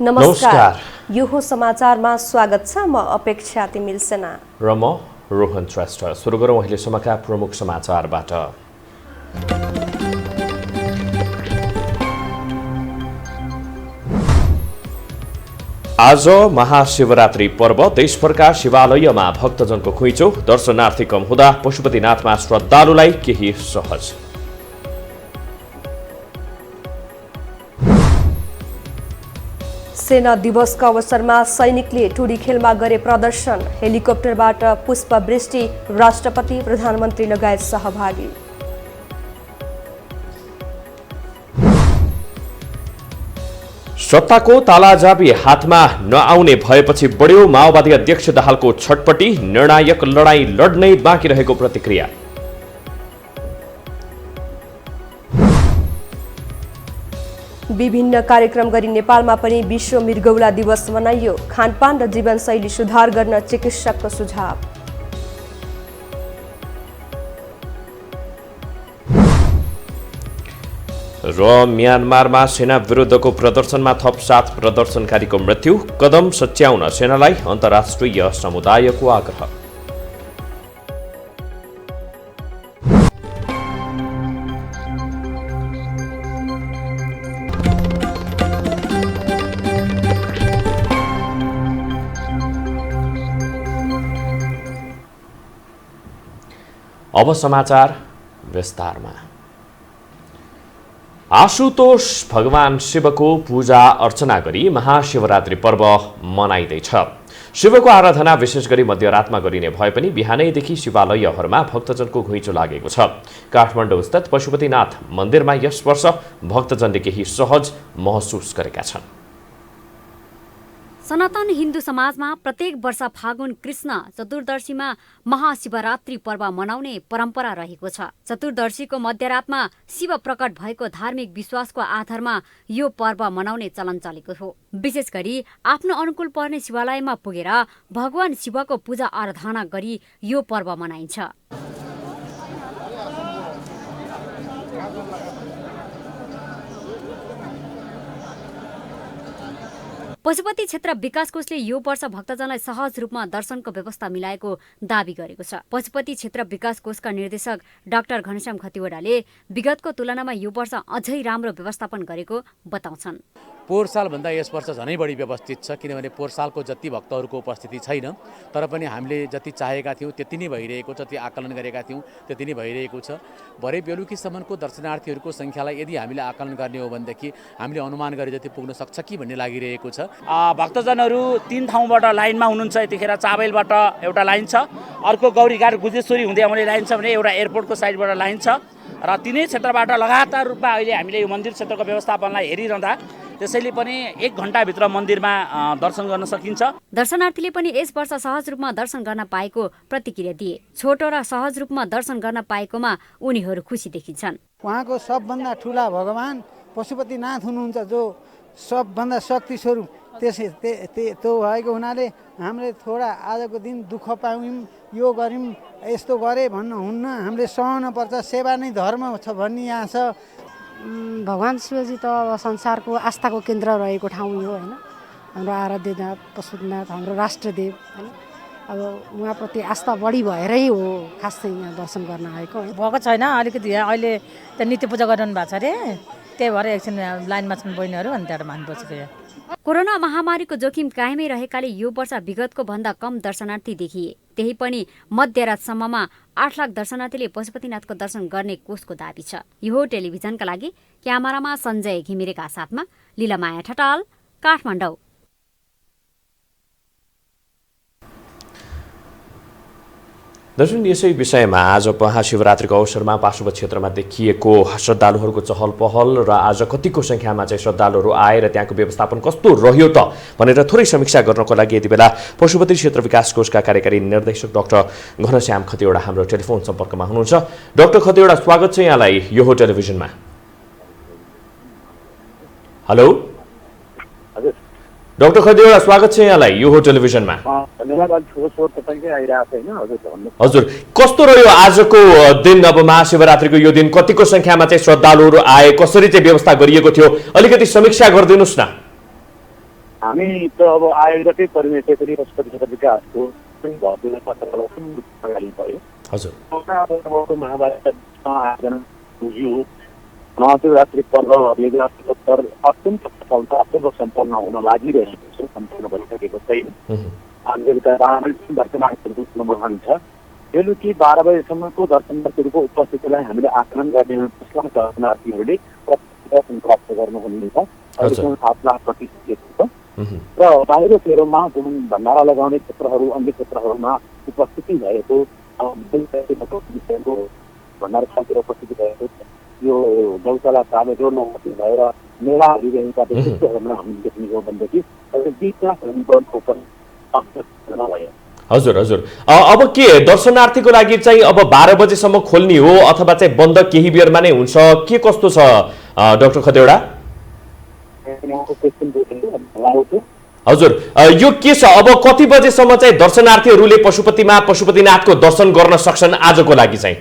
नमस्कार। यो हो समाचारमा स्वागत छ। म अपेक्षा तिमिल सेना र म रोहन श्रेष्ठ। सुरु गरौँ अहिलेसम्मका प्रमुख समाचारबाट। आज महाशिवरात्रि पर्व, देशभरका शिवालयमा भक्तजनको खुइचो, दर्शनार्थी कम हुँदा पशुपतिनाथमा श्रद्धालुलाई केही सहज। सेना दिवसका अवसरमा सैनिकले टुडी खेलमा गरे प्रदर्शन, हेलिकप्टरबाट पुष्पवृष्टि, राष्ट्रपति प्रधानमन्त्री लगायत सहभागी। सत्ताको तालाजाबी हातमा नआउने भएपछि बढ्यो माओवादी अध्यक्ष दाहालको छटपटी, निर्णायक लडाईँ लड्नै बाँकी रहेको प्रतिक्रिया। विभिन्न कार्यक्रम गरी नेपालमा पनि विश्व मृगौला दिवस मनाइयो, खानपान र जीवनशैली सुधार गर्न चिकित्सकको सुझाव। र म्यानमारमा सेना विरुद्धको प्रदर्शनमा थप 7 प्रदर्शनकारीको मृत्यु, कदम सच्याउन सेनालाई अन्तर्राष्ट्रिय समुदायको आग्रह। अब समाचार विस्तारमा। आशुतोष भगवान शिवको पूजा अर्चना गरी महाशिवरात्रि पर्व मनाइँदैछ। शिवको आराधना विशेष गरी मध्यरातमा गरिने भए पनि बिहानैदेखि शिवालयहरूमा भक्तजनको घुइँचो लागेको छ। काठमाडौँ स्थित पशुपतिनाथ मन्दिरमा यस वर्ष भक्तजनले केही सहज महसुस गरेका छन्। सनातन हिन्दू समाजमा प्रत्येक वर्ष फागुन कृष्ण चतुर्दशीमा महाशिवरात्रि पर्व मनाउने परम्परा रहेको छ। चतुर्दशीको मध्यरातमा शिव प्रकट भएको धार्मिक विश्वासको आधारमा यो पर्व मनाउने चलन चलेको हो। विशेष गरी आफ्नो अनुकूल पर्ने शिवालयमा पुगेर भगवान शिवको पूजा आराधना गरी यो पर्व मनाइन्छ। पशुपति क्षेत्र विकास कोषले यो वर्ष भक्तजनलाई सहज रूपमा दर्शनको व्यवस्था मिलाएको दावी गरेको छ। पशुपति क्षेत्र विकास कोषका निर्देशक डाक्टर घनश्याम खतिवडाले विगतको तुलनामा यो वर्ष अझै राम्रो व्यवस्थापन गरेको बताउँछन्। पोहोर सालभन्दा यस वर्ष झनै बढी व्यवस्थित छ, किनभने पोहोर सालको जति भक्तहरूको उपस्थिति छैन, तर पनि हामीले जति चाहेका थियौँ त्यति नै भइरहेको छ, जति आकलन गरेका थियौँ त्यति नै भइरहेको छ। भरे बेलुकीसम्मको दर्शनार्थीहरूको सङ्ख्यालाई यदि हामीले आकलन गर्ने हो भनेदेखि हामीले अनुमान गरे जति पुग्न सक्छ कि भन्ने लागिरहेको छ। भक्तजनहरू 3 ठाउँबाट लाइनमा हुनुहुन्छ। यतिखेर चाबेलबाट एउटा लाइन छ, अर्को गौरीघाट गुजेश्वरी हुँदै आउने लाइन छ भने एउटा एयरपोर्टको साइडबाट लाइन छ र तिनै क्षेत्रबाट लगातार रूपमा अहिले हामीले यो मन्दिर क्षेत्रको व्यवस्थापनलाई हेरिरहँदा त्यसैले पनि 1 घण्टाभित्र मन्दिरमा दर्शन गर्न सकिन्छ। दर्शनार्थीले पनि यस वर्ष सहज रूपमा दर्शन गर्न पाएको प्रतिक्रिया दिए। छोटो र सहज रूपमा दर्शन गर्न पाएकोमा उनीहरू खुसी देखिन्छन्। उहाँको सबभन्दा ठुला भगवान पशुपतिनाथ हुनुहुन्छ, जो सबभन्दा शक्ति स्वरूप। त्यो भएको हुनाले हामीले थोडा आजको दिन दुःख पायौँ, यो गऱ्यौँ, यस्तो गरे भन्नु हुन्न। हामीले सहन पर्छ, सेवा नै धर्म छ भन्ने यहाँ छ। भगवान शिवजी त अब संसारको आस्थाको केन्द्र रहेको ठाउँ हो होइन। हाम्रो आराध्यनाथ पशुपतिनाथ हाम्रो राष्ट्रदेव होइन। अब उहाँप्रति आस्था बढी भएरै हो खास चाहिँ यहाँ दर्शन गर्न आएको। भएको छैन, अलिकति यहाँ अहिले त्यहाँ नित्य पूजा गरिरहनु भएको छ अरे, त्यही भएर एकछिन लाइनमा छन् बहिनीहरू अनि त्यहाँबाट मान्नुपर्छ। कोरोना महामारीको जोखिम कायमै रहेकाले यो वर्ष विगतको भन्दा कम दर्शनार्थी देखिए। त्यही पनि मध्यरातसम्ममा 8 लाख दर्शनार्थीले पशुपतिनाथको दर्शन गर्ने कोषको दाबी छ। यो टेलिभिजनका लागि क्यामेरामा सञ्जय घिमिरेका साथमा लीलामाया ठटाल, काठमाडौँ। दर्शक, यसै विषयमा आज महाशिवरात्रिको अवसरमा पाशुपत क्षेत्रमा देखिएको श्रद्धालुहरूको चहल पहल र आज कतिको सङ्ख्यामा चाहिँ श्रद्धालुहरू आए र त्यहाँको व्यवस्थापन कस्तो रह्यो त भनेर थोरै समीक्षा गर्नको लागि यति बेला पशुपति क्षेत्र विकास कोषका कार्यकारी निर्देशक डाक्टर घनश्याम खतिवडा हाम्रो टेलिफोन सम्पर्कमा हुनुहुन्छ। डाक्टर खतिवडा, स्वागत छ यहाँलाई यो टेलिभिजनमा। हेलो डाक्टर खतिवडा, स्वागत छ यहाँलाई यो टेलिभिजनमा। हजुर, कस्तो रह्यो आजको दिन? अब महाशिवरात्रिको यो दिन कतिको संख्यामा चाहिँ श्रद्धालुहरू आए, कसरी चाहिँ व्यवस्था गरिएको थियो, अलिकति समीक्षा गरिदिनुस् न। हामी त अब आयोगकै परिमेय त्यसरी पशुपति क्षेत्र विकासको पनि भव्य पत्रलाई अगाडि बढ्यो। हजुर अब महाभारतमा आयोजना बुझ्यो महाशिवरात्रि पर्व 2077 अत्यन्त सफलतापूर्वक सम्पन्न हुन लागिरहेको छ, सम्पन्न भइसकेको छैन। बेलुका दर्शनार्थीहरूको महन छ। बेलुकी 12 बजेसम्मको दर्शनार्थीहरूको उपस्थितिलाई हामीले आकलन गर्ने दर्शनार्थीहरूले प्राप्त गर्नु हुनेछ। अहिलेसम्म 7 लाख प्रतिशत छ र बाहिर क्षेत्रमा जुन भण्डारा लगाउने क्षेत्रहरू अन्य क्षेत्रहरूमा उपस्थिति भएको भण्डारा स्थलतिर उपस्थिति भएको यो गौशाला चाबे जोड्न भएर मेला हरिरहेका व्यक्तित्वहरूमा हामीले देख्ने हो भनेदेखि बिचमा भयो। हजुर हजुर अब के दर्शनार्थीको लागि चाहिँ अब 12 बजेसम्म खोल्ने हो अथवा चाहिँ बन्द केही बेरमा नै हुन्छ, के कस्तो छ डाक्टर खदेवडा? हजुर यो के छ, अब कति बजेसम्म चाहिँ दर्शनार्थीहरूले पशुपतिनाथको दर्शन गर्न सक्छन् आजको लागि चाहिँ?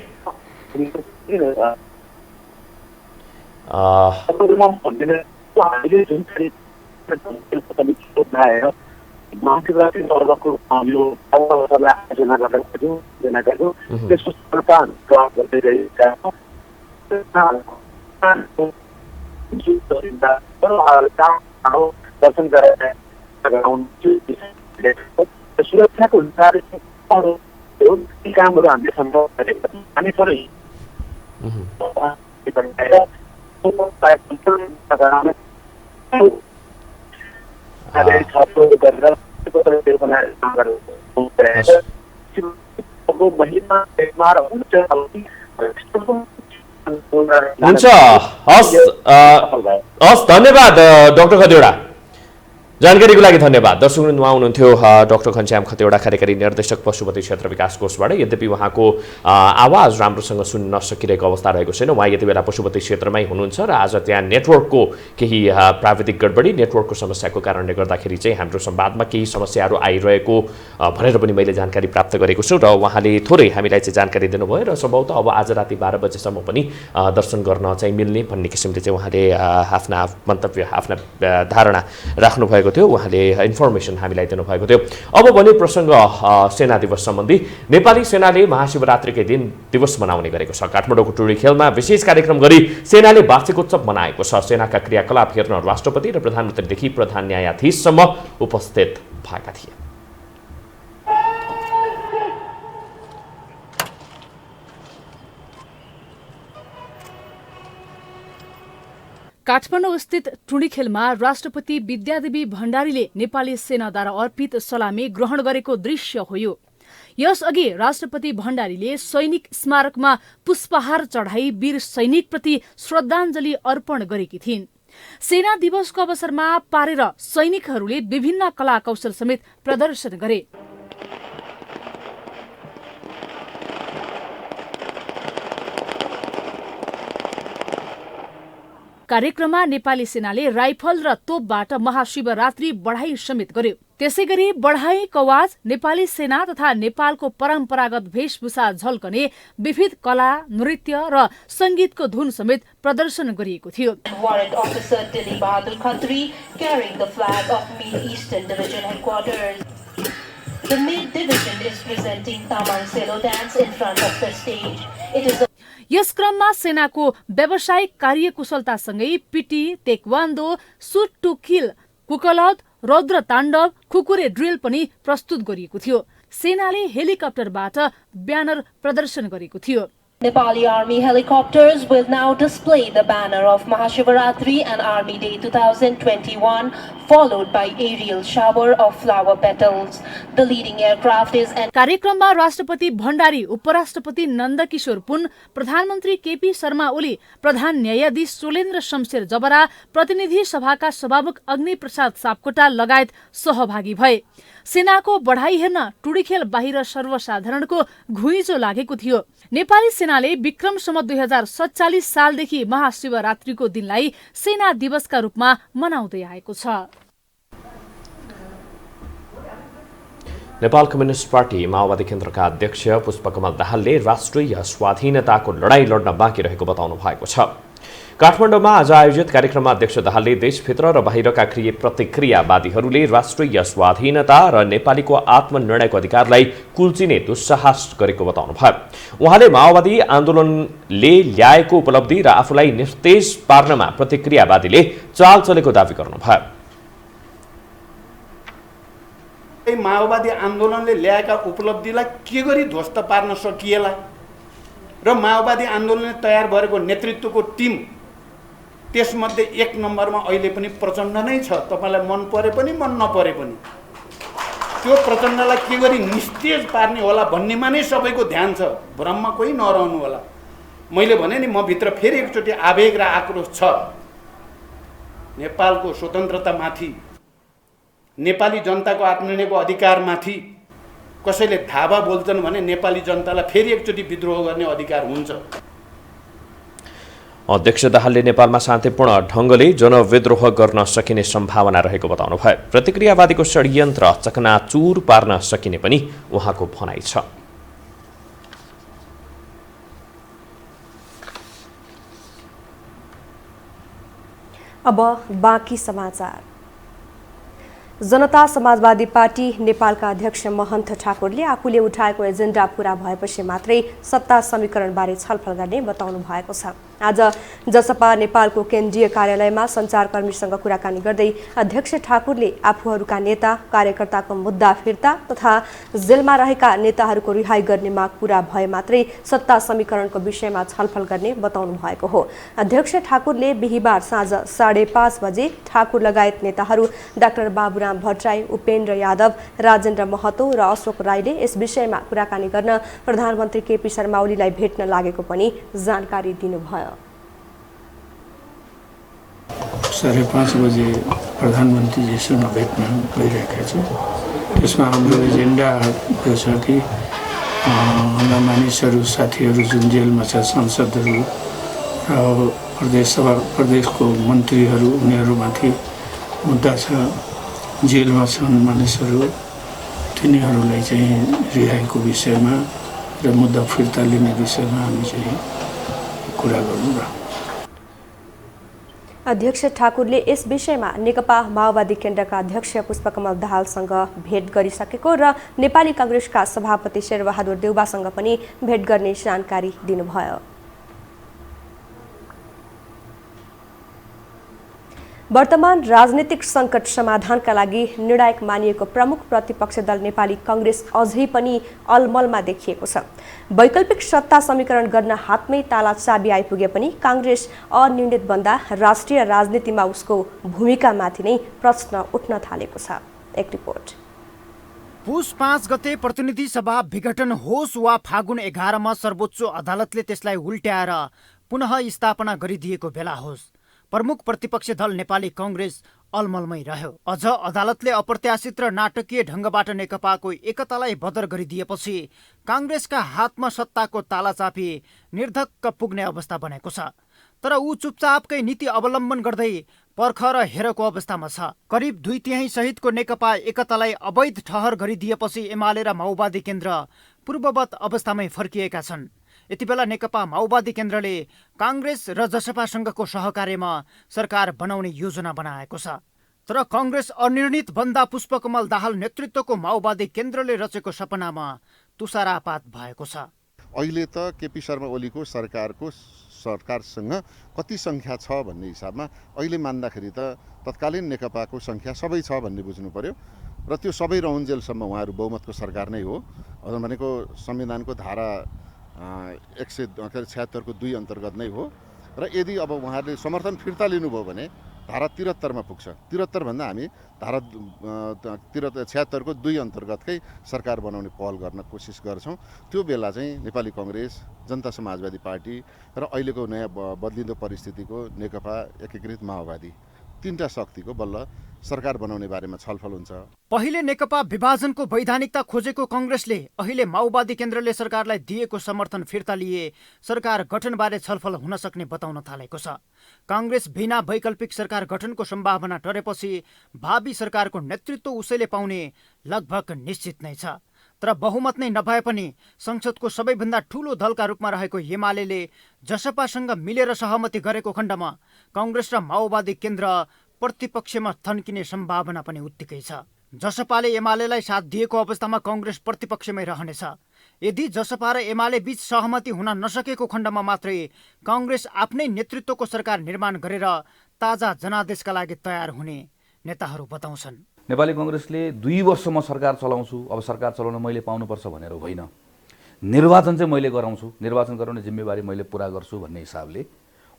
महाशिवरात्रि पर्वको यो आयोजना गरेको त्यसको सफलता प्राप्त गर्दै गएका दर्शन गरेर सुरक्षाको कामहरू हामीले सम्भव गरेका छौँ। हामी सबै हुन्छ, हस् धन्यवाद डाक्टर खदेवडा, जानकारीको लागि धन्यवाद। दर्शक उहाँ हुनुहुन्थ्यो डाक्टर घनश्याम खतेवडा, कार्यकारी निर्देशक पशुपति क्षेत्र विकास कोषबाट। यद्यपि उहाँको आवाज राम्रोसँग सुन्न नसकिरहेको अवस्था रहेको छैन। उहाँ यति बेला पशुपति क्षेत्रमै हुनुहुन्छ र आज त्यहाँ नेटवर्कको केही प्राविधिक गडबडी, नेटवर्कको समस्याको कारणले गर्दाखेरि चाहिँ हाम्रो संवादमा केही समस्याहरू आइरहेको भनेर पनि मैले जानकारी प्राप्त गरेको छु र उहाँले थोरै हामीलाई चाहिँ जानकारी दिनुभयो र सम्भवतः अब आज राति 12 बजेसम्म पनि दर्शन गर्न चाहिँ मिल्ने भन्ने किसिमले चाहिँ उहाँले आफ्ना मन्तव्य, आफ्ना धारणा राख्नुभएको थियो, उहाँले इन्फर्मेसन हामीलाई दिनुभएको थियो। अब भने प्रसङ्ग सेना दिवस सम्बन्धी। नेपाली सेनाले महाशिवरात्रिकै दिन दिवस मनाउने गरेको छ। काठमाडौँको टुडी खेलमा विशेष कार्यक्रम गरी सेनाले वार्षिकोत्सव मनाएको छ। सेनाका क्रियाकलाप हेर्न राष्ट्रपति र प्रधानमन्त्रीदेखि प्रधान न्यायाधीशसम्म उपस्थित भएका थिए। काठमाडौँ स्थित टुँडीखेलमा राष्ट्रपति विद्यादेवी भण्डारीले नेपाली सेनाद्वारा अर्पित सलामी ग्रहण गरेको दृश्य हो यो। यसअघि राष्ट्रपति भण्डारीले सैनिक स्मारकमा पुष्पहार चढाई वीर सैनिकप्रति श्रद्धाञ्जली अर्पण गरेकी थिइन्। सेना दिवसको अवसरमा पारेर सैनिकहरूले विभिन्न कला कौशल समेत प्रदर्शन गरे। कार्यक्रममा नेपाली सेनाले राइफल र तोपबाट महाशिवरात्रि बढाई समेत गर्यो। त्यसैगरी बढाई कवाज, नेपाली सेना तथा नेपालको परम्परागत वेशभूषा झल्कने विविध कला, नृत्य र संगीतको धुन समेत प्रदर्शन गरिएको थियो। Warrant Officer Dilip Bahadur Khatri carrying the flag of Mid Eastern Division headquarters. The Mid Division is presenting Tamang Selo dance in front of the stage. It is यस क्रममा सेनाको व्यावसायिक कार्यकुशलतासँगै PT, taekwondo, shoot to kill, कुकलौत, रौद्र ताण्डव, खुकुरे drill पनि प्रस्तुत गरिएको थियो। सेनाले हेलिकप्टरबाट ब्यानर प्रदर्शन गरेको थियो। Nepali Army helicopters will now display the banner of Mahashivaratri and Army Day 2021, followed by aerial shower of flower petals. The leading aircraft is कार्यक्रममा राष्ट्रपति भण्डारी, उपराष्ट्रपति नन्दकिशोर पुन, प्रधानमन्त्री केपी शर्मा ओली, प्रधान न्यायाधीश सोलेन्द्र शमशेर जबरा, प्रतिनिधि सभाका सभामुख अग्नि प्रसाद सापकोटा लगायत सहभागी भए। सेनाको बढाई हेर्न टुँडीखेल बाहिर सर्वसाधारणको घुइँचो लागेको थियो। नेपाली सेनाले विक्रमसम्म 2047 सालदेखि महाशिवरात्रिको दिनलाई सेना दिवसका रूपमा मनाउँदै आएको छ। नेपाल कम्युनिस्ट पार्टी माओवादी केन्द्रका अध्यक्ष पुष्पकमल दाहालले राष्ट्रिय स्वाधीनताको लडाईँ लड्न बाँकी रहेको बताउनु भएको छ। काठमाडौँमा आज आयोजित कार्यक्रममा अध्यक्ष दाहालले देशभित्र र बाहिरका प्रतिक्रियावादीहरूले राष्ट्रिय स्वाधीनता र नेपालीको आत्मनिर्णयको अधिकारलाई कुल्चिने दुस्साहस गरेको बताउनुभयो। उहाँले माओवादी आन्दोलनले ल्याएको उपलब्धि र आफूलाई निस्तेज पार्नमा प्रतिक्रियावादीले चाल चलेको दावी गर्नुभयो। माओवादी आन्दोलनले ल्याएका उपलब्धिलाई के गरी ध्वस्त पार्न सकिएला र माओवादी आन्दोलनले तयार गरेको नेतृत्वको टिम त्यसमध्ये 1 नम्बरमा अहिले पनि प्रचण्ड नै छ। तपाईलाई मन परे पनि मन नपरे पनि त्यो प्रचण्डलाई के गरी निस्तेज पार्ने होला भन्नेमा नै सबैको ध्यान छ। भ्रममा कोही नरहनु होला। मैले भने नि म भित्र फेरि एकचोटि आवेग र आक्रोश छ। नेपालको स्वतन्त्रतामाथि, नेपाली जनताको आत्मनिर्णयको अधिकारमाथि कसैले धावा बोल्छन् भने नेपाली जनतालाई फेरि एकचोटि विद्रोह गर्ने अधिकार हुन्छ। अध्यक्ष दाहालले नेपालमा शान्तिपूर्ण ढङ्गले जनविद्रोह गर्न सकिने सम्भावना रहेको बताउनुभयो। प्रतिक्रियावादीको षड्यन्त्र चकनाचुर पार्न सकिने पनि उहाँको भनाइ छ। अब बाँकी समाचार। जनता समाजवादी पार्टी नेपालका अध्यक्ष महन्त ठाकुरले आफूले उठाएको एजेन्डा पूरा भएपछि मात्रै सत्ता समीकरणबारे छलफल गर्ने बताउनु भएको छ। आज जसपा नेपालको केन्द्रीय कार्यालयमा सञ्चारकर्मीसँग कुराकानी गर्दै अध्यक्ष ठाकुरले आफूहरूका नेता कार्यकर्ताको मुद्दा फिर्ता तथा जेलमा रहेका नेताहरूको रिहाई गर्ने माग पूरा भए मात्रै सत्ता समीकरणको विषयमा छलफल गर्ने बताउनु भएको हो। अध्यक्ष ठाकुरले बिहिबार साँझ 5:30 बजे ठाकुर लगायत नेताहरू डाक्टर बाबुराम भट्टराई, उपेन्द्र यादव, राजेन्द्र महतो र अशोक राईले यस विषयमा कुराकानी गर्न प्रधानमन्त्री केपी शर्मा ओलीलाई भेट्न लागेको पनि जानकारी दिनुभयो। 5:30 बजे प्रधानमन्त्रीजीसँग भेट्न गइरहेका छौँ। त्यसमा हाम्रो एजेन्डा यो छ कि हाम्रा मानिसहरू, साथीहरू जुन जेलमा छ, सांसदहरू र प्रदेशको मन्त्रीहरू, उनीहरूमाथि मुद्दा छ, जेलमा छन् मानिसहरू, तिनीहरूलाई चाहिँ रिहाईको विषयमा र मुद्दा फिर्ता लिने विषयमा हामी चाहिँ कुरा गर्नु र अध्यक्ष ठाकुरले यस विषयमा नेकपा माओवादी केन्द्रका अध्यक्ष पुष्पकमल दाहालसँग भेट गरिसकेको र नेपाली कांग्रेसका सभापति शेरबहादुर देउबासँग पनि भेट गर्ने जानकारी दिनुभयो। वर्तमान राजनीतिक सङ्कट समाधानका लागि निर्णायक मानिएको प्रमुख प्रतिपक्षी दल नेपाली कांग्रेस अझै पनि अलमलमा देखिएको छ। वैकल्पिक सत्ता समीकरण गर्न हातमै ताला चाबी आइपुगे पनि कांग्रेस अनिर्णित बन्दा राष्ट्रिय राजनीतिमा उसको भूमिकामाथि नै प्रश्न उठ्न थालेको छ। एक रिपोर्ट। पुस 5 गते प्रतिनिधि सभा विघटन होस् वा फागुन 11 मा सर्वोच्च अदालतले त्यसलाई उल्ट्याएर पुनः स्थापना गरिदिएको बेला होस्, प्रमुख प्रतिपक्षी दल नेपाली कांग्रेस अलमलमै रह्यो। अझ अदालतले अप्रत्याशित र नाटकीय ढङ्गबाट नेकपाको एकतालाई बदर गरिदिएपछि कांग्रेसका हातमा सत्ताको तालाचापी निर्धक्क पुग्ने अवस्था बनेको छ। तर ऊ चुपचापकै नीति अवलम्बन गर्दै पर्ख र हेरको अवस्थामा छ। करिब 2/3 सहितको नेकपा एकतालाई अवैध ठहर गरिदिएपछि एमाले र माओवादी केन्द्र पूर्ववत अवस्थामै फर्किएका छन्। यति बेला नेकपा माओवादी केन्द्रले कांग्रेस र जसपासँगको सहकार्यमा सरकार बनाउने योजना बनाएको छ। तर कांग्रेस अनिर्णित बन्दा पुष्पकमल दाहाल नेतृत्वको माओवादी केन्द्रले रचेको सपनामा तुषारापात भएको छ। अहिले त केपी शर्मा ओलीको सरकारसँग कति सङ्ख्या छ भन्ने हिसाबमा अहिले मान्दाखेरि त तत्कालीन नेकपाको सङ्ख्या सबै छ भन्ने बुझ्नु पर्यो र त्यो सबै रहन्जेलसम्म उहाँहरू बहुमतको सरकार नै हो। भनेको संविधानको धारा 176 को 2 अन्तर्गत नै हो र यदि अब उहाँहरूले समर्थन फिर्ता लिनुभयो भने धारा 73 मा पुग्छ। 73 भन्दा हामी धारा 76 को 2 अन्तर्गतकै सरकार बनाउने पहल गर्न कोसिस गर्छौँ। त्यो बेला चाहिँ नेपाली कांग्रेस, जनता समाजवादी पार्टी र अहिलेको नयाँ बदलिँदो परिस्थितिको नेकपा एकीकृत माओवादी, तीनटा शक्तिको बल्ल सरकार बनाउने बारेमा छलफल हुन्छ। पहिले नेकपा विभाजनको वैधानिकता खोजेको कांग्रेसले अहिले माओवादी केन्द्रले सरकारलाई दिएको समर्थन फिर्ता लिए सरकार गठनबारे छलफल हुन सक्ने बताउन थालेको छ। कांग्रेस बिना वैकल्पिक सरकार गठनको सम्भावना टरेपछि भावी सरकारको नेतृत्व उसैले पाउने लगभग निश्चित नै छ। तर बहुमत नै नभए पनि संसदको सबैभन्दा ठूलो दलका रूपमा रहेको एमाले जसपासँग मिलेर सहमति गरेको खण्डमा कांग्रेस र माओवादी केन्द्र प्रतिपक्षमा थन्किने सम्भावना पनि उत्तिकै छ। जसपाले एमालेलाई साथ दिएको अवस्थामा कांग्रेस प्रतिपक्षमै रहनेछ। यदि जसपा र एमाले बीच सहमति हुन नसकेको खण्डमा मात्रै कांग्रेस आफ्नै नेतृत्वको सरकार निर्माण गरेर ताजा जनादेशका लागि तयार हुने नेताहरू बताउँछन्। नेपाली कांग्रेसले 2 वर्षमा सरकार चलाउँछु, अब सरकार चलाउन मैले पाउनुपर्छ भनेर होइन, निर्वाचन चाहिँ मैले गराउँछु, निर्वाचन गराउने जिम्मेवारी मैले पुरा गर्छु भन्ने हिसाबले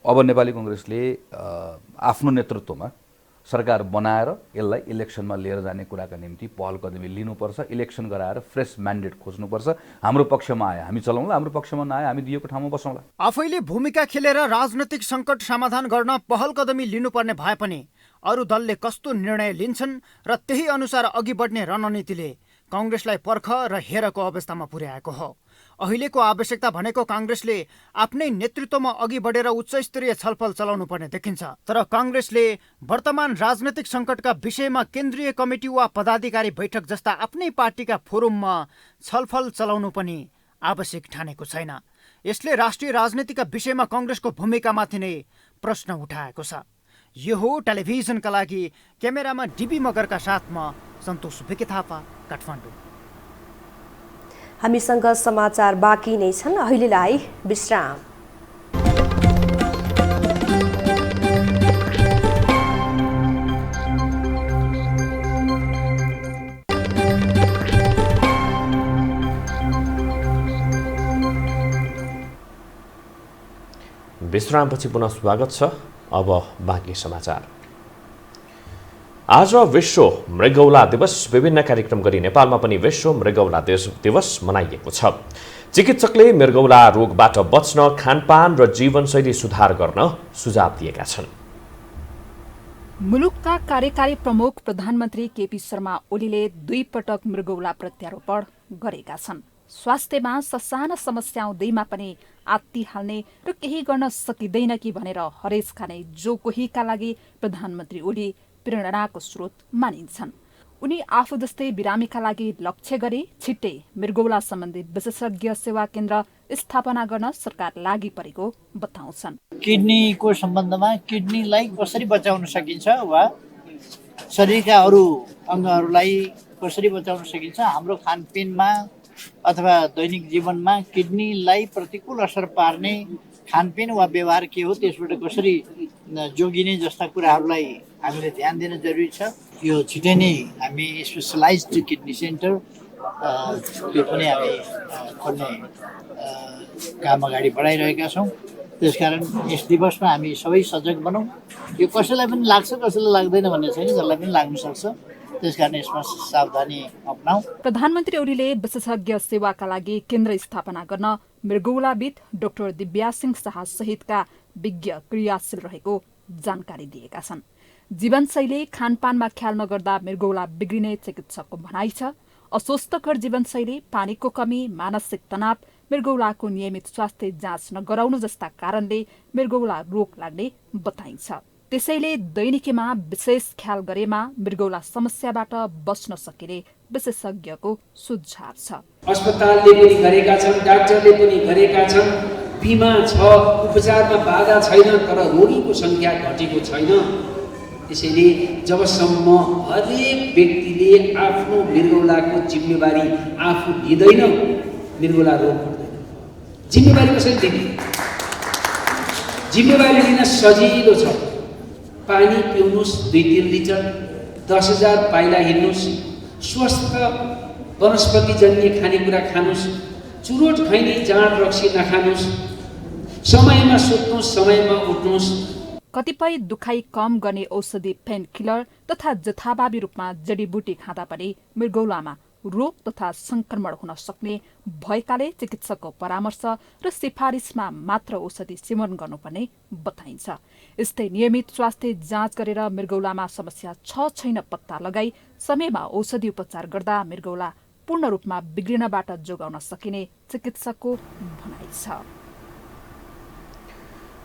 अब नेपाली कांग्रेसले आफ्नो नेतृत्वमा सरकार बनाएर यसलाई इलेक्सनमा लिएर जाने कुराका निम्ति पहल कदमी लिनुपर्छ। इलेक्सन गराएर फ्रेस म्यान्डेट खोज्नुपर्छ। हाम्रो पक्षमा आए हामी चलाउँला, हाम्रो पक्षमा नआए हामी दिएको ठाउँमा बसौँला। आफैले भूमिका खेलेर राजनैतिक सङ्कट समाधान गर्न पहल कदमी लिनुपर्ने भए पनि अरू दलले कस्तो निर्णय लिन्छन् र त्यही अनुसार अघि बढ्ने रणनीतिले कांग्रेसलाई पर्ख र हेरको अवस्थामा पुर्याएको हो। अहिलेको आवश्यकता भनेको कांग्रेसले आफ्नै नेतृत्वमा अघि बढेर उच्चस्तरीय छलफल चलाउनु पर्ने देखिन्छ। तर कांग्रेसले वर्तमान राजनैतिक सङ्कटका विषयमा केन्द्रीय कमिटी वा पदाधिकारी बैठक जस्ता आफ्नै पार्टीका फोरममा छलफल चलाउनु पनि आवश्यक ठानेको छैन। यसले राष्ट्रिय राजनीतिका विषयमा कांग्रेसको भूमिकामाथि नै प्रश्न उठाएको छ। यो हो टेलिभिजनका लागि क्यामेरामा डीबी मगरका साथमा सन्तोष विके थापा, काठमाडौँ। हामीसँग समाचार बाँकी नै छन्, अहिलेलाई विश्राम। विश्रामपछि पुनः स्वागत छ। अब बाँकी समाचार। आज विश्व मृगौला दिवस, विभिन्न कार्यक्रम गरी नेपालमा पनि विश्व मृगौला दिवस मनाइएको छ। चिकित्सकले मृगौला रोगबाट बच्न खानपान र जीवनशैली सुधार गर्न सुझाव दिएका छन्। मुलुकका कार्यकारी प्रमुख प्रधानमन्त्री केपी शर्मा ओलीले 2 पटक मृगौला प्रत्यारोपण गरेका छन्। स्वास्थ्यमा ससाना समस्या आउँदैमा पनि आत्ती हाल्ने र केही गर्न सकिँदैन कि भनेर हरेस खाने जो कोहीका लागि प्रधानमन्त्री ओली प्रेरणाको स्रोत मानिन्छन्। उनी आफू जस्तै बिरामीका लागि लक्ष्य गरी छिट्टै मृगौला सम्बन्धी विशेषज्ञ सेवा केन्द्र स्थापना गर्न सरकार लागि परेको बताउँछन्। किडनीको सम्बन्धमा किडनीलाई कसरी बचाउन सकिन्छ वा शरीरका अरू अङ्गहरूलाई कसरी बचाउन सकिन्छ, हाम्रो खानपिनमा अथवा दैनिक जीवनमा किडनीलाई प्रतिकूल असर पार्ने खानपिन वा व्यवहार के हो, त्यसबाट कसरी जोगिने जस्ता कुराहरूलाई हामीले ध्यान दिन जरुरी छ। यो छिटै नै हामी स्पेसलाइज्ड किडनी सेन्टर त्यो पनि हामी खोल्ने काम अगाडि बढाइरहेका छौँ। त्यसकारण यस दिवसमा हामी सबै सजग बनौँ। यो कसैलाई पनि लाग्छ कसैलाई लाग्दैन भन्ने छैन, जसलाई पनि लाग्न सक्छ, त्यसकारण यसमा सावधानी अपनाऊ। प्रधानमन्त्री ओलीले विशेषज्ञ सेवाका लागि केन्द्र स्थापना गर्न मृगौलाविद डाक्टर दिव्यासिंह शाह सहितका विज्ञ क्रियाशील रहेको जानकारी दिएका छन्। जीवनशैली खानपानमा ख्याल नगर्दा मृगौला बिग्रिने चिकित्सकको भनाइ छ। अस्वस्थकर जीवनशैली, पानीको कमी, मानसिक तनाव, मृगौलाको नियमित स्वास्थ्य जाँच नगराउनु जस्ता कारणले मृगौला रोग लाग्ने बताइन्छ। त्यसैले दैनिकीमा विशेष ख्याल गरेमा मृगौला समस्याबाट बच्न सकिने विशेषज्ञको सुझाव छ। अस्पतालले पनि गरेका छन्, डाक्टरले पनि गरेका छन्, बिमा छ, उपचारमा बाधा छैन, तर रोगीको संख्या घटेको छैन। त्यसैले जबसम्म हरेक व्यक्तिले आफ्नो मृगौलाको जिम्मेवारी आफू लिँदैन, मृगौला रोग हुँदैन। जिम्मेवारी कसरी लिने? जिम्मेवारी लिन सजिलो छ। पानी पिउनुस् 2-3 लिटर, 10,000 पाइला हिँड्नुस्, स्वस्थ वनस्पतिजन्य खानेकुरा खानुस्, चुरोट खैनी जाँड रक्सी नखानुस्, समयमा सुत्नुस्, समयमा उठ्नुस्। कतिपय दुखाइ कम गर्ने औषधि पेन किलर तथा जथाभावी रूपमा जडीबुटी खाँदा पनि मृगौलामा रोग तथा संक्रमण हुन सक्ने भएकाले चिकित्सकको परामर्श र सिफारिसमा मात्र औषधि सेवन गर्नुपर्ने बताइन्छ। यस्तै नियमित स्वास्थ्य जाँच गरेर मृगौलामा समस्या छ छैन पत्ता लगाई समयमा औषधि उपचार गर्दा मृगौला पूर्ण रूपमा बिग्रिनबाट जोगाउन सकिने चिकित्सकको भनाइ छ।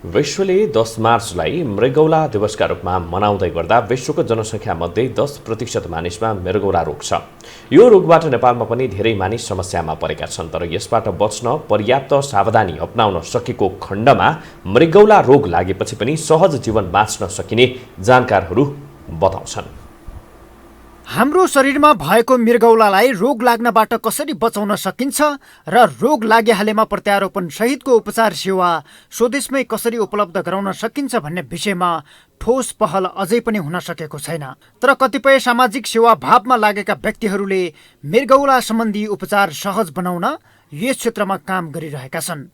विश्वले 10 मार्चलाई मृगौला दिवसका रूपमा मनाउँदै गर्दा विश्वको जनसङ्ख्या मध्ये 10% मानिसमा मृगौला रोग छ। यो रोगबाट नेपालमा पनि धेरै मानिस समस्यामा परेका छन्, तर यसबाट बच्न पर्याप्त सावधानी अपनाउन सकेको खण्डमा मृगौला रोग लागेपछि पनि सहज जीवन बाँच्न सकिने जानकारहरू बताउँछन्। हाम्रो शरीरमा भएको मृगौलालाई रोग लाग्नबाट कसरी बचाउन सकिन्छ र रोग लागिहालेमा प्रत्यारोपण सहितको उपचार सेवा स्वदेशमै कसरी उपलब्ध गराउन सकिन्छ भन्ने विषयमा ठोस पहल अझै पनि हुन सकेको छैन। तर कतिपय सामाजिक सेवा भावमा लागेका व्यक्तिहरूले मृगौला सम्बन्धी उपचार सहज बनाउन यस क्षेत्रमा काम गरिरहेका छन्।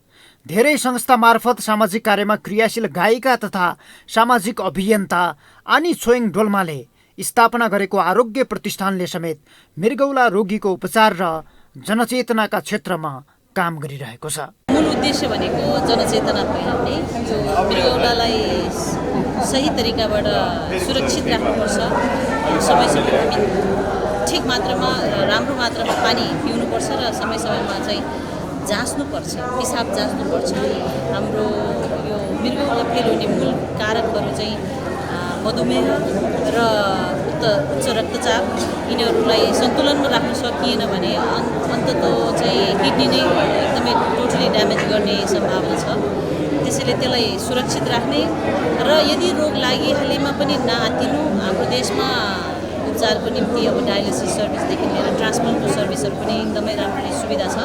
धेरै संस्था मार्फत सामाजिक कार्यमा क्रियाशील गायिका तथा सामाजिक अभियन्ता आनी छोइङ डोल्माले स्थापना गरेको आरोग्य प्रतिष्ठानले समेत मृगौला रोगीको उपचार र जनचेतनाका क्षेत्रमा काम गरिरहेको छ। मूल उद्देश्य भनेको जनचेतना फैलाउने, यो मृगौलालाई सही तरिकाबाट सुरक्षित राख्नुपर्छ, समय समयमा ठिक मात्रामा राम्रो मात्रामा पानी पिउनुपर्छ र समय समयमा चाहिँ जाँच्नुपर्छ, पिसाब जाँच्नुपर्छ। हाम्रो यो मृगौला फेल हुने मूल कारकहरू चाहिँ मधुमेह र उच्च रक्तचाप, यिनीहरूलाई सन्तुलनमा राख्न सकिएन भने अन्ततः चाहिँ किडनी नै एकदमै टोटली ड्यामेज गर्ने सम्भावना छ। त्यसैले त्यसलाई सुरक्षित राख्ने र यदि रोग लागिहालेमा पनि नआत्तिनु। हाम्रो देशमा उपचारको निम्ति अब डायलिसिस सर्भिसदेखि लिएर ट्रान्सप्लान्टको सर्भिसहरू पनि एकदमै राम्ररी सुविधा छ।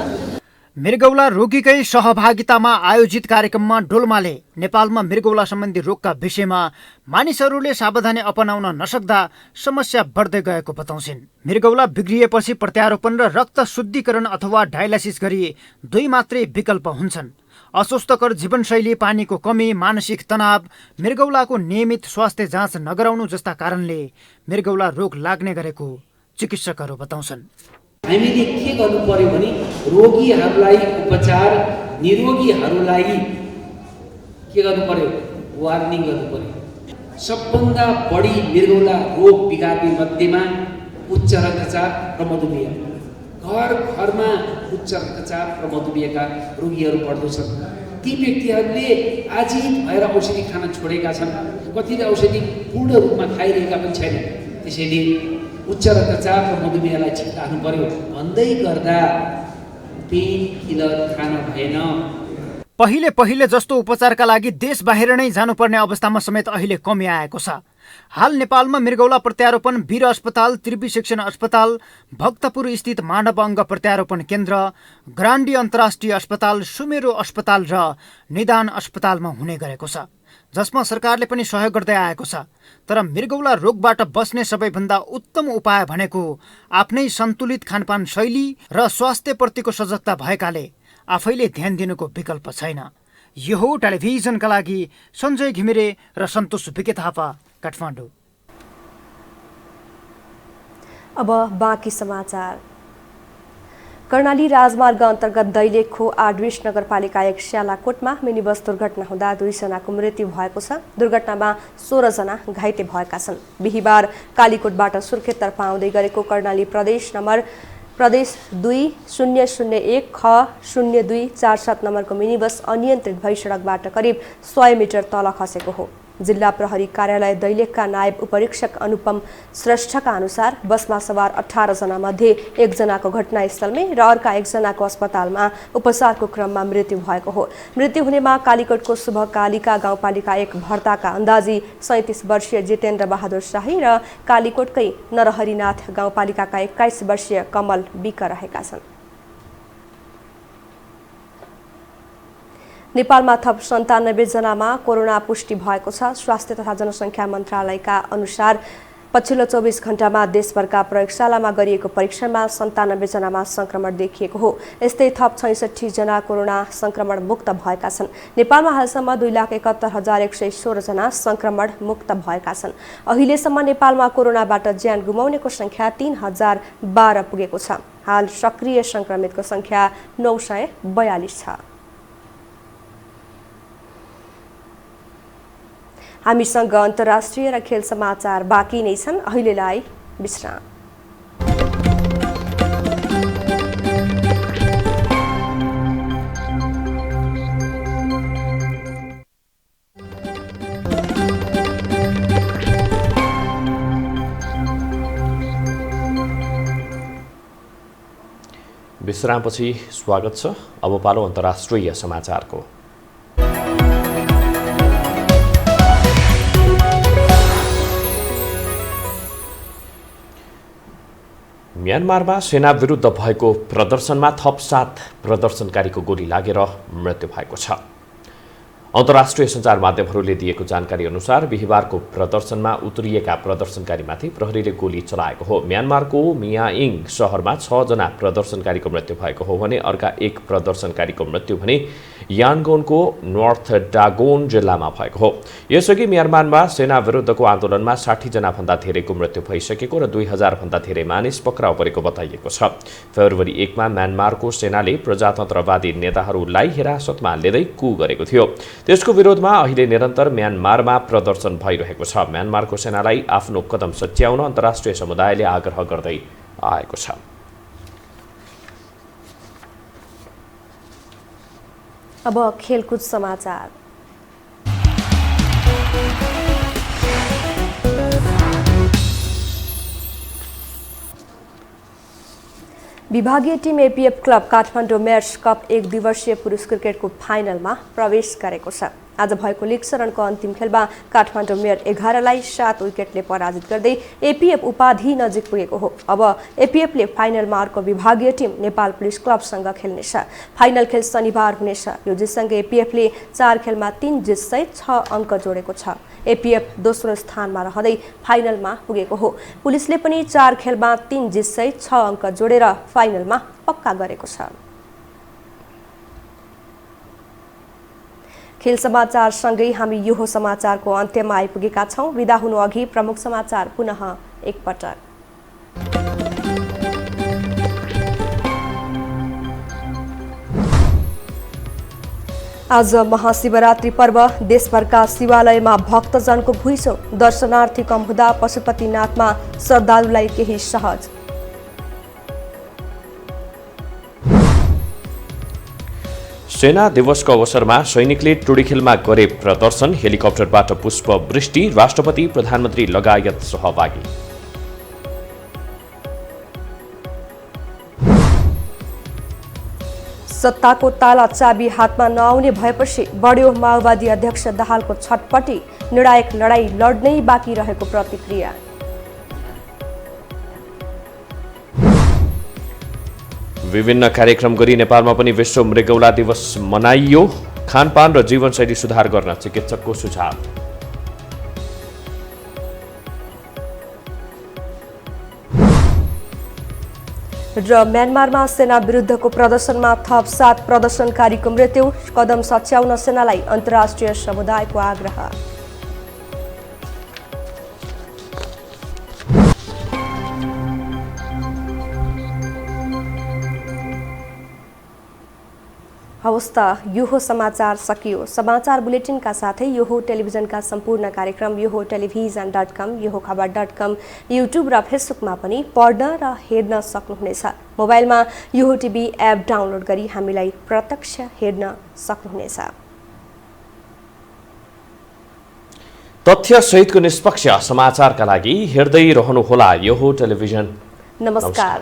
मृगौला रोगीकै सहभागितामा आयोजित कार्यक्रममा डोल्माले नेपालमा मृगौला सम्बन्धी रोगका विषयमा मानिसहरूले सावधानी अपनाउन नसक्दा समस्या बढ्दै गएको बताउँछिन्। मृगौला बिग्रिएपछि प्रत्यारोपण र रक्त शुद्धिकरण अथवा डायलासिस गरी दुई मात्रै विकल्प हुन्छन्। अस्वस्थकर जीवनशैली, पानीको कमी, मानसिक तनाव, मृगौलाको नियमित स्वास्थ्य जाँच नगराउनु जस्ता कारणले मृगौला रोग लाग्ने गरेको चिकित्सकहरू बताउँछन्। हामीले के गर्नु पर्यो भने रोगीहरूलाई उपचार, निरोगीहरूलाई के गर्नु पर्यो, वार्निङ गर्नु पर्यो। सबभन्दा बढी मृगौला रोग बिगार्ने मध्येमा उच्च रक्तचाप र मधुमेह, घर घरमा उच्च रक्तचाप र मधुमेहका रोगीहरू बढ्दो छन्। ती व्यक्तिहरूले आजीत भएर औषधि खान छोडेका छन्, कतिले औषधि पूर्ण रूपमा खाइरहेका पनि छैनन्। त्यसैले उच्च रक्तचाप र मधुमेहलाई ठिक राख्नु पर्यो भन्दै गर्दा पेन किलर खान भएन। पहिले जस्तो उपचारका लागि देश बाहिर नै जानुपर्ने अवस्थामा समेत अहिले कमी आएको छ। हाल नेपालमा मृगौला प्रत्यारोपण वीर अस्पताल, त्रिवी शिक्षण अस्पताल, भक्तपुर स्थित मानव अङ्ग प्रत्यारोपण केन्द्र, ग्रान्डी अन्तर्राष्ट्रिय अस्पताल, सुमेरो अस्पताल र निदान अस्पतालमा हुने गरेको छ, जसमा सरकारले पनि सहयोग गर्दै आएको छ। तर मृगौला रोगबाट बच्ने सबैभन्दा उत्तम उपाय भनेको आफ्नै सन्तुलित खानपान शैली र स्वास्थ्यप्रतिको सजगता भएकाले आफैले ध्यान दिनुको विकल्प छैन। यो हो टेलिभिजनका लागि सञ्जय घिमिरे र सन्तोष विके थापा, काठमाडौँ। अब बाँकी समाचार। कर्णाली राजमार्ग अन्तर्गत दैलेखको आडविश नगरपालिका 1 श्यालाकोटमा मिनी बस दुर्घटना हुँदा 2 जनाको मृत्यु भएको छ। दुर्घटनामा 16 जना घाइते भएका छन्। बिहिबार कालीकोटबाट सुर्खेततर्फ आउँदै गरेको कर्णाली प्रदेश 2001 ख 0247 नम्बरको मिनी बस अनियन्त्रित भई सडकबाट करिब 100 मिटर तल खसेको हो। जिल्ला प्रहरी कार्यालय दैलेखका नायब उपरीक्षक अनुपम श्रेष्ठका अनुसार बसमा सवार 18 जना मध्ये 1 जनाको घटनास्थलमै र अर्का 1 जनाको अस्पतालमा उपचारको क्रममा मृत्यु भएको हो। मृत्यु हुनेमा कालीकोटको शुभकालिका गाउँपालिका 1 भर्ताका अन्दाजी 37 वर्षीय जितेन्द्र बहादुर शाही र कालीकोटकै नरहरिनाथ गाउँपालिकाका 21 वर्षीय कमल विक रहेका छन्। नेपालमा थप 97 जनामा कोरोना पुष्टि भएको छ। स्वास्थ्य तथा जनसङ्ख्या मन्त्रालयका अनुसार पछिल्लो 24 घण्टामा देशभरका प्रयोगशालामा गरिएको परीक्षणमा 97 जनामा संक्रमण देखिएको हो। यस्तै थप 66 जना कोरोना संक्रमण मुक्त भएका छन्। नेपालमा हालसम्म 2,71,116 जना संक्रमण मुक्त भएका छन्। अहिलेसम्म नेपालमा कोरोनाबाट ज्यान गुमाउनेको संख्या 3012 पुगेको छ। हाल सक्रिय संक्रमितको संख्या 942 छ। हामीसँग अन्तर्राष्ट्रिय र खेल समाचार बाँकी नै छन्। अहिलेलाई विश्राम। विश्रामपछि स्वागत छ। अब पालो अन्तर्राष्ट्रिय समाचारको। म्यानमारमा सेना विरुद्ध भएको प्रदर्शनमा थप 7 प्रदर्शनकारीको गोली लागेर मृत्यु भएको छ। अन्तर्राष्ट्रिय सञ्चार माध्यमहरूले दिएको जानकारी अनुसार बिहिबारको प्रदर्शनमा उत्रिएका प्रदर्शनकारीमाथि प्रहरीले गोली चलाएको हो। म्यानमारको मियाइङ शहरमा 6 जना प्रदर्शनकारीको मृत्यु भएको हो भने अर्का 1 प्रदर्शनकारीको मृत्यु भने यानगोनको नर्थ डागोन जिल्लामा भएको हो। यसअघि म्यानमारमा सेना विरुद्धको आन्दोलनमा 60 जनाभन्दा धेरैको मृत्यु भइसकेको र 2000 भन्दा धेरै मानिस पक्राउ परेको बताइएको छ। फेब्रुअरी 1 मा म्यानमारको सेनाले प्रजातन्त्रवादी नेताहरूलाई हिरासतमा लिँदै कू गरेको थियो। त्यसको विरोधमा अहिले निरन्तर म्यानमारमा प्रदर्शन भइरहेको छ। म्यानमारको सेनालाई आफ्नो कदम सच्याउन अन्तर्राष्ट्रिय समुदायले आग्रह गर्दै आएको छ। अब खेलकुद समाचार। विभागीय team APF club Kathmandu mayor's cup 1 दिवसीय पुरुष क्रिकेटको फाइनलमा प्रवेश गरेको छ। आज भएको लीग चरणको अन्तिम खेलमा काठमाडौँ मेयर 11लाई 7 विकेटले पराजित गर्दै एपीएफ उपाधि नजिक पुगेको हो। अब एपीएफले फाइनलमा अर्को विभागीय टिम नेपाल पुलिस क्लबसँग खेल्नेछ। फाइनल खेल शनिबार हुनेछ। यो जितसँगै एपीएफले 4 खेलमा 3 जितसहित 6 अङ्क जोडेको छ। एपीएफ दोस्रो स्थानमा रहँदै फाइनलमा पुगेको हो। पुलिसले पनि 4 खेलमा 3 जितसहित 6 अङ्क जोडेर फाइनलमा पक्का गरेको छ। खेल समाचार सँगै हामी यो समाचारको अन्त्यमा आइपुगेका छौं। बिदा हुनु अघि प्रमुख समाचार पुनः एकपटक। आज महाशिवरात्रि पर्व देशभरका शिवालयमा भक्तजनको घुइँचो। दर्शनार्थी कम हुँदा पशुपतिनाथमा श्रद्धालुलाई केही सहज। सेना दिवसको अवसरमा सैनिकले टुडीखेलमा गरे प्रदर्शन। हेलिकप्टरबाट पुष्प वृष्टि। राष्ट्रपति प्रधानमन्त्री लगायत सहभागी। सत्ताको ताला चाबी हातमा नआउने भएपछि बढ्यो माओवादी अध्यक्ष दाहालको छटपटी। निर्णायक लडाई लड्नै बाँकी रहेको प्रतिक्रिया। विभिन्न कार्यक्रम गरी नेपालमा पनि विश्व मृगौला दिवस मनाइयो। खानपान र जीवनशैली सुधार गर्न चिकित्सकको सुझाव। र म्यानमारमा सेना विरुद्धको प्रदर्शनमा थप 7 प्रदर्शनकारीको मृत्यु। कदम सच्याउन सेनालाई अन्तर्राष्ट्रिय समुदायको आग्रह। हवस् त यो समाचार सकियो। समाचार बुलेटिनका साथै यो टेलिभिजनका सम्पूर्ण कार्यक्रम यो टेलिभिजन.com, यो खबर.com, युट्युब र फेसबुकमा पनि पढ्न र हेर्न सक्नुहुनेछ। मोबाइलमा यो टिभी एप डाउनलोड गरी हामीलाई प्रत्यक्ष हेर्न सक्नुहुनेछ। तथ्य सहितको निष्पक्ष समाचारका लागि हेर्दै रहनुहोला यो टेलिभिजन। नमस्कार।